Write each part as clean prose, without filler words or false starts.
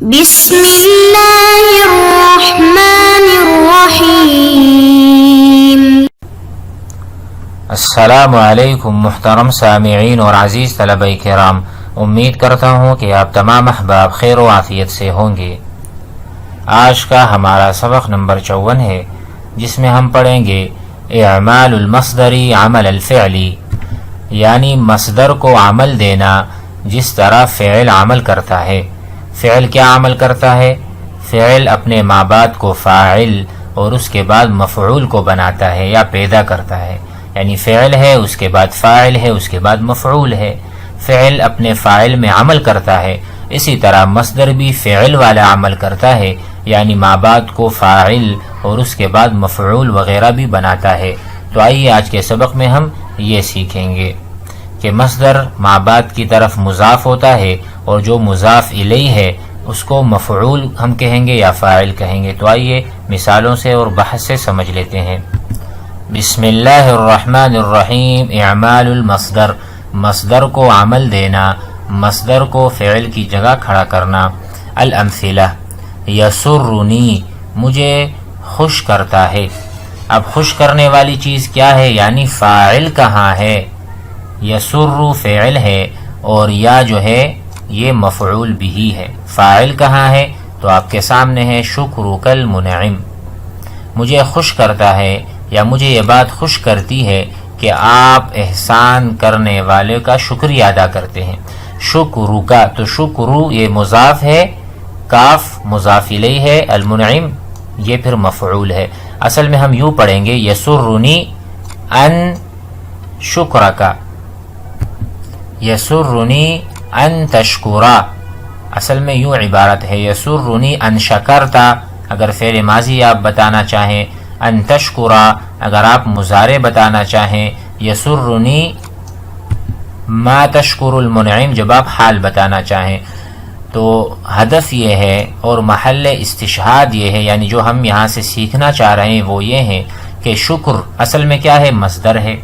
بسم اللہ الرحمن الرحیم۔ السلام علیکم محترم سامعین اور عزیز طلبہ کرام، امید کرتا ہوں کہ آپ تمام احباب خیر و عافیت سے ہوں گے۔ آج کا ہمارا سبق نمبر 54 ہے، جس میں ہم پڑھیں گے اعمال المصدری عمل الفعلی، یعنی مصدر کو عمل دینا جس طرح فعل عمل کرتا ہے۔ فعل کیا عمل کرتا ہے؟ فعل اپنے ما بعد کو فاعل اور اس کے بعد مفعول کو بناتا ہے یا پیدا کرتا ہے، یعنی فعل ہے، اس کے بعد فاعل ہے، اس کے بعد مفعول ہے۔ فعل اپنے فاعل میں عمل کرتا ہے، اسی طرح مصدر بھی فعل والا عمل کرتا ہے، یعنی ما بعد کو فاعل اور اس کے بعد مفعول وغیرہ بھی بناتا ہے۔ تو آئیے آج کے سبق میں ہم یہ سیکھیں گے کہ مصدر ما بعد کی طرف مضاف ہوتا ہے اور جو مضاف الیہ ہے اس کو مفعول ہم کہیں گے یا فاعل کہیں گے۔ تو آئیے مثالوں سے اور بحث سے سمجھ لیتے ہیں۔ بسم اللہ الرحمن الرحیم۔ اعمال المصدر، مصدر کو عمل دینا، مصدر کو فعل کی جگہ کھڑا کرنا۔ الامثلہ، یسرنی، مجھے خوش کرتا ہے۔ اب خوش کرنے والی چیز کیا ہے، یعنی فاعل کہاں ہے؟ یسر فعل ہے اور یا جو ہے یہ مفعول بھی ہے۔ فاعل کہاں ہے؟ تو آپ کے سامنے ہے شکرک المنعم۔ مجھے خوش کرتا ہے یا مجھے یہ بات خوش کرتی ہے کہ آپ احسان کرنے والے کا شکریہ ادا کرتے ہیں۔ شکرو کا، تو شکرو یہ مضاف ہے، کاف مضاف الیہ ہے، المنعم یہ پھر مفعول ہے۔ اصل میں ہم یوں پڑھیں گے یسرنی ان شکرکا، یسرنی ان تشکرا، اصل میں یوں عبارت ہے یسرنی ان شکرتا اگر فعل ماضی آپ بتانا چاہیں، ان تشکرا اگر آپ مضارع بتانا چاہیں، یسرنی ما تشکر المنعم جب آپ حال بتانا چاہیں۔ تو ہدف یہ ہے اور محل استشہاد یہ ہے، یعنی جو ہم یہاں سے سیکھنا چاہ رہے ہیں وہ یہ ہے کہ شکر اصل میں کیا ہے، مصدر ہے۔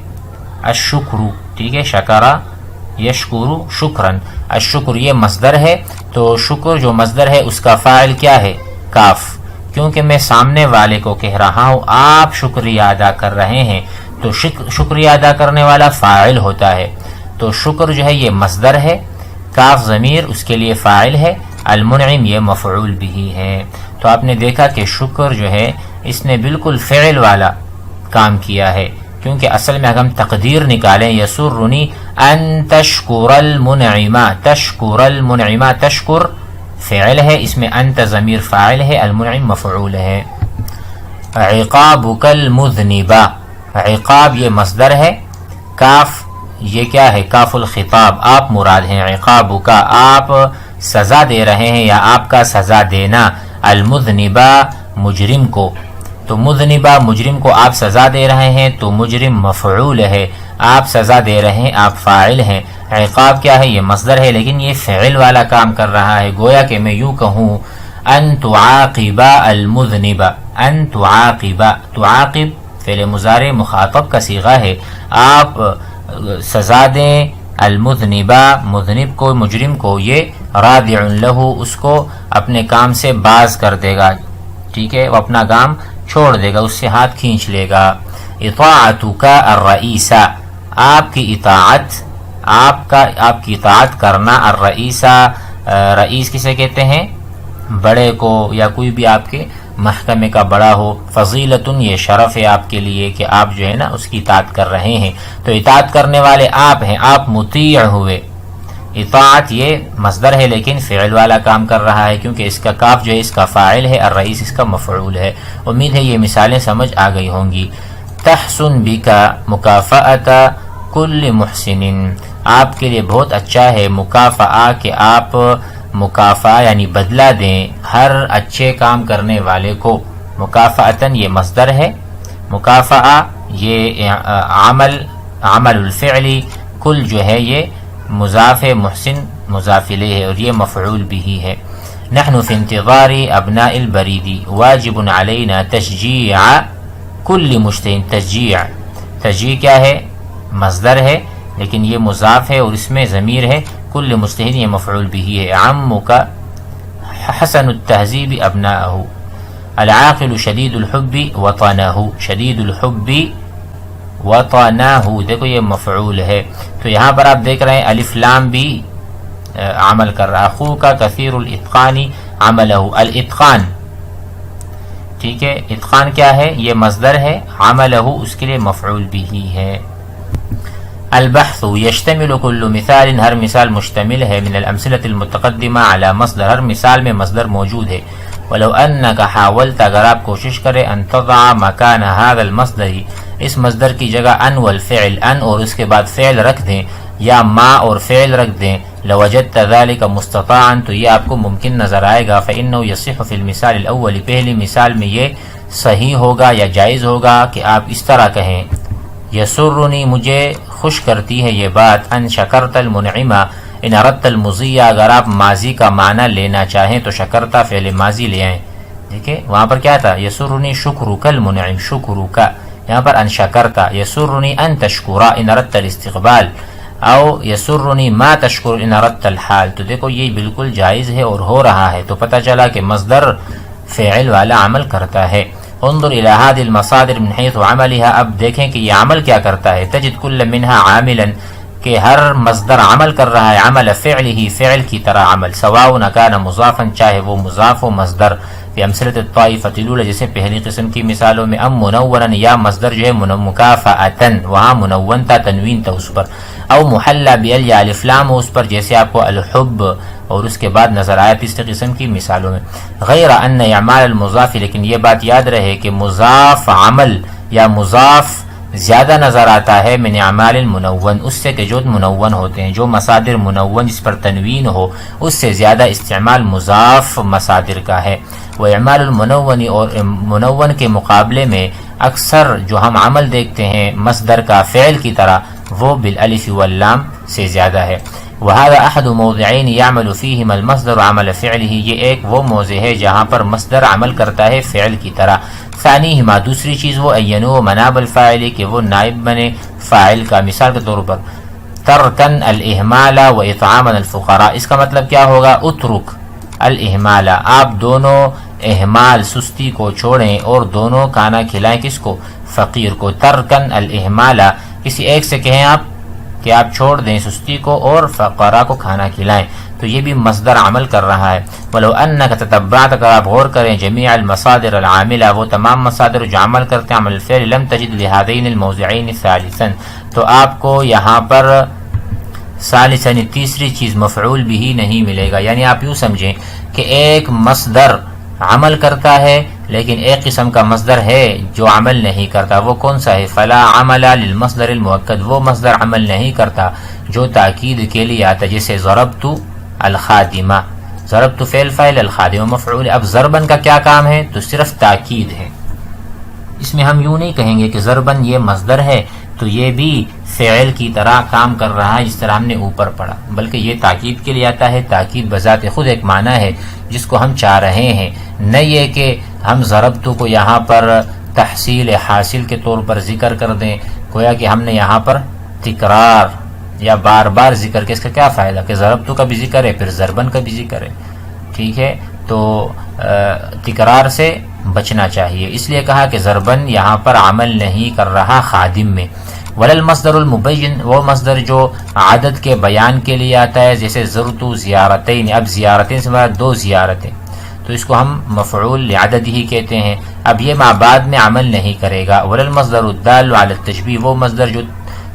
الشکر، ٹھیک ہے، شکرا یشکر شکرن، الشکر یہ مصدر ہے، تو شکر جو مصدر ہے اس کا فاعل کیا ہے، کاف، کیونکہ میں سامنے والے کو کہہ رہا ہوں آپ شکریہ ادا کر رہے ہیں، تو شکریہ ادا کرنے والا فاعل ہوتا ہے۔ تو شکر جو ہے یہ مصدر ہے، کاف ضمیر اس کے لیے فاعل ہے، المنعم یہ مفعول بھی ہے۔ تو آپ نے دیکھا کہ شکر جو ہے اس نے بالکل فعل والا کام کیا ہے، کیونکہ اصل میں اگر ہم تقدیر نکالیں یسرنی ان تشکر المنعم، تشکر المنعم، تشکر فعل ہے، اس میں انت ضمیر فاعل ہے، المنعم مفعول ہے۔ عقابک المذنب، عقاب یہ مصدر ہے، کاف یہ کیا ہے، کاف الخطاب، آپ مراد ہیں، عقابک آپ سزا دے رہے ہیں یا آپ کا سزا دینا، المذنب مجرم کو، تو مذنبہ مجرم کو آپ سزا دے رہے ہیں، تو مجرم مفعول ہے، آپ سزا دے رہے ہیں، آپ فاعل ہیں۔ عقاب کیا ہے، یہ مصدر ہے لیکن یہ فعل والا کام کر رہا ہے، گویا کہ میں یوں کہوں ان تعاقب المذنب، ان تعاقب، تعاقب فعل مضارع مخاطب کا صیغہ ہے، آپ سزا دیں المذنب، مذنب کو، مجرم کو، یہ رادع لہ اس کو اپنے کام سے باز کر دے گا، ٹھیک ہے، وہ اپنا کام چھوڑ دے گا، اس سے ہاتھ کھینچ لے گا۔ اطاعتک الرئیس، آپ کی اطاعت، آپ کی اطاعت کرنا، الرئیس، رئیس کسے کہتے ہیں، بڑے کو، یا کوئی بھی آپ کے محکمے کا بڑا ہو، فضیلۃ یہ شرف ہے آپ کے لیے کہ آپ جو ہے نا اس کی اطاعت کر رہے ہیں، تو اطاعت کرنے والے آپ ہیں، آپ مطیع ہوئے۔ اطاعت یہ مصدر ہے لیکن فعل والا کام کر رہا ہے، کیونکہ اس کا کاف جو ہے اس کا فاعل ہے، الرئیس اس کا مفعول ہے۔ امید ہے یہ مثالیں سمجھ آ گئی ہوں گی۔ تحسن بک مکافأۃ کل محسن، آپ کے لیے بہت اچھا ہے مکافأہ کہ آپ مکافأہ یعنی بدلہ دیں ہر اچھے کام کرنے والے کو۔ مکافأۃً یہ مصدر ہے، مکافأہ یہ عمل الفعلی، کل جو ہے یہ مضاف محسن مضاف الیہ ہے اور یہ مفعول بھی ہے۔ نحن فی انتظار ابناء البرید واجب علینا تشجیع کل مجتہد، تشجیع کیا ہے، مصدر ہے لیکن یہ مضاف ہے اور اس میں ضمیر ہے، کل مجتہد یہ مفعول بھی ہے۔ عمک حسن التہذیب ابناءہ، العاقل شدید الحب وطنہ، شدید الحب وطنہ، دیکھو یہ مفعول ہے، تو یہاں پر آپ دیکھ رہے ہیں الف لام بھی عمل کر رہا، اخوک کثیر الاتقان عملہ، الاتقان، ٹھیک ہے، اتقان کیا ہے؟ یہ مصدر ہے، عملہ اس کے لیے مفعول بھی ہے۔ البحث یشتمل کل مثال، ہر مثال مشتمل ہے، من الامثلۃ المتقدمہ علی مصدر، ہر مثال میں مصدر موجود ہے۔ ولو انک حاولت، اگر آپ کوشش کرے، ان تضع مکان هذا المصدر، اس مصدر کی جگہ ان والفعل، ان اور اس کے بعد فعل رکھ دیں، یا ما اور فعل رکھ دیں، لوجدت ذلك مستطاعا، تو یہ آپ کو ممکن نظر آئے گا، فانه يصح في المثال الاول، پہلی مثال میں یہ صحیح ہوگا یا جائز ہوگا کہ آپ اس طرح کہیں، یسرنی، مجھے خوش کرتی ہے یہ بات، ان شکرت المنعمہ، ان اردت المضی، اگر آپ ماضی کا معنی لینا چاہیں تو شکرتا فعل ماضی لے آئیں، دیکھیں وہاں پر کیا تھا، یسرنی شکرک المنعم، شکرک، یہاں پر ان شکرتا، یسرنی ان تشکرا ان اردت الاستقبال، او یسرنی ما تشکر ان اردت الحال، تو دیکھو یہ بالکل جائز ہے اور ہو رہا ہے، تو پتہ چلا کہ مصدر فعل والا عمل کرتا ہے۔ انظر الى هذه المصادر من حيث عملها، اب دیکھیں کہ یہ عمل کیا کرتا ہے، تجد كل منها عاملا، کہ ہر مصدر عمل کر رہا ہے، عمل فعله، فعل کی طرح عمل، سواء كان مضافا، چاہے وہ مضاف و مصدر، في امثلة الطائفة الاولى، جیسے پہلی قسم کی مثالوں میں، ام منونا، یا مصدر جو ہے مکافأتا، وہاں منون تھا، تنوین تھا اس پر، او محلى بال، یا الف لام اس پر، جیسے آپ کو الحب اور اس کے بعد نظر آیا تیسری قسم کی مثالوں میں۔ غیر ان اعمال المضاف، لیکن یہ بات یاد رہے کہ مضاف عمل یا مضاف زیادہ نظر آتا ہے من اعمال المنون، اس سے کہ جو منون ہوتے ہیں، جو مصادر منون جس پر تنوین ہو، اس سے زیادہ استعمال مضاف مصادر کا ہے۔ وہ اعمال المنون، اور منون کے مقابلے میں اکثر جو ہم عمل دیکھتے ہیں مصدر کا فعل کی طرح، وہ بالالف واللام سے زیادہ ہے۔ وهذا احد موضعين يعمل فيهما المصدر عمل فعله، یہ ایک وہ موضع ہے جہاں پر مصدر عمل کرتا ہے فعل کی طرح۔ ثانیہما، دوسری چیز وہ اینو مناب الفاعل، کہ وہ نائب بنے فاعل کا، مثال کے طور پر ترکن الاہمال و اطعاما الفقراء، اس کا مطلب کیا ہوگا، اترک الاہمال، آپ دونوں اہمال سستی کو چھوڑیں اور دونوں کھانا کھلائیں، کس کو، فقیر کو۔ ترکن الاہمال، کسی ایک سے کہیں آپ کہ آپ چھوڑ دیں سستی کو اور فقراء کو کھانا کھلائیں، تو یہ بھی مصدر عمل کر رہا ہے۔ ولو انک تتبعت، اگر آپ غور کریں، جمیع المصادر العاملہ، وہ تمام مصادر جو عمل کرتے ہیں عمل الفعل، لم تجد لهذین الموضعین ثالثا، تو آپ کو یہاں پر ثالثا تیسری چیز مفعول بھی نہیں ملے گا، یعنی آپ یوں سمجھیں کہ ایک مصدر عمل کرتا ہے لیکن ایک قسم کا مصدر ہے جو عمل نہیں کرتا، وہ کون سا ہے، فلا عمل للمصدر المؤکد، وہ مصدر عمل نہیں کرتا جو تاکید کے لیے آتا، جیسے ضربت الخادمہ، ضربت فعل فاعل، الخادمہ مفعول۔ اب ضربن کا کیا کام ہے، تو صرف تاکید ہے، اس میں ہم یوں نہیں کہیں گے کہ ضربن یہ مصدر ہے تو یہ بھی فعل کی طرح کام کر رہا ہے جس طرح ہم نے اوپر پڑھا، بلکہ یہ تاکید کے لیے آتا ہے، تاکید بذات خود ایک معنی ہے جس کو ہم چاہ رہے ہیں، نہ یہ کہ ہم ضربت کو یہاں پر تحصیل حاصل کے طور پر ذکر کر دیں، گویا کہ ہم نے یہاں پر تکرار یا بار بار ذکر کے، اس کا کیا فائدہ کہ ضربت کا بھی ذکر ہے پھر ضربن کا بھی ذکر ہے، ٹھیک ہے، تو تکرار سے بچنا چاہیے، اس لیے کہا کہ ضربن یہاں پر عمل نہیں کر رہا خادم میں۔ ولل مصدر المبین، وہ مصدر جو عدد کے بیان کے لیے آتا ہے، جیسے زرت زیارتین، اب زیارتین سے مراد دو زیارتیں، تو اس کو ہم مفعول لعدد ہی کہتے ہیں، اب یہ مع بعد میں عمل نہیں کرے گا۔ ولل مصدر الدال علی التشبیہ، وہ مصدر جو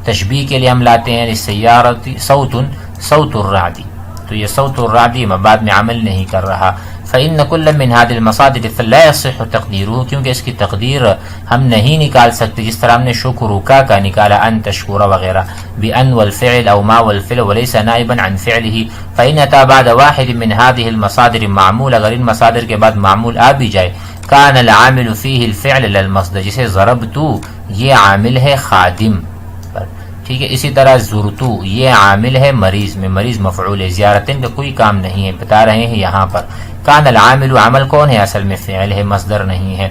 تشبیہ کے لیے ہم لاتے ہیں، للسیارۃ صوت، صوت الرعد، تو یہ صوت الرعد مع بعد میں عمل نہیں کر رہا۔ فإن كل من هذه المصادر لا يصح تقديره، کیونکہ اس کی تقدیر ہم نہیں نکال سکتے جس طرح ہم نے شکرکا کا نکالا، ان تشکر وغیرہ، بأن والفعل او ما والفعل وليس نائبا عن فعله، فإن أتى بعد واحد من هذه المصادر معمول، اگر ان مصادر کے بعد معمول آ بھی جائے، كان العامل فيه الفعل للمصدر، جسے ضربت یہ عامل ہے خادم پر، ٹھیک ہے، اسی طرح زرتو یہ عامل ہے مریض میں، مریض مفعول ہے، زیارتن کا کوئی کام نہیں ہے، بتا رہے ہیں یہاں پر۔ کان العامل، عمل کون ہے، اصل میں فعل ہے، مصدر نہیں ہے۔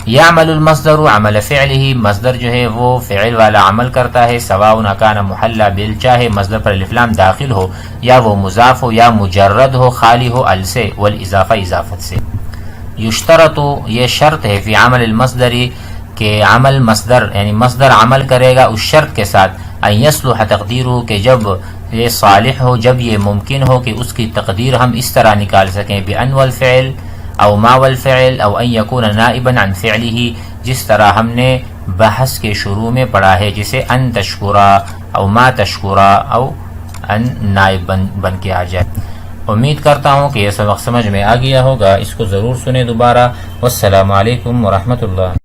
یعمل المصدر عمل فعله، مصدر جو ہے وہ فعل والا عمل کرتا ہے، سواء کان محلا بال، چاہے مصدر پر الف لام داخل ہو یا وہ مضاف ہو یا مجرد ہو، خالی ہو ال سے، والاضافہ اضافت سے۔ یشترط، یہ شرط ہے، فی عمل المصدری، کہ عمل مصدر یعنی مصدر عمل کرے گا اس شرط کے ساتھ، ان یصلح تقدیرہ، کہ جب یہ صالح ہو، جب یہ ممکن ہو کہ اس کی تقدیر ہم اس طرح نکال سکیں، بان والفعل او ما والفعل او ان یکون نائبا عن فعلہ، جس طرح ہم نے بحث کے شروع میں پڑھا ہے، جسے ان تشکرا او ما تشکرا او ان نائب بن کے آ جائے۔ امید کرتا ہوں کہ یہ سبق سمجھ میں آ گیا ہوگا، اس کو ضرور سنیں دوبارہ۔ والسلام علیکم ورحمۃ اللہ۔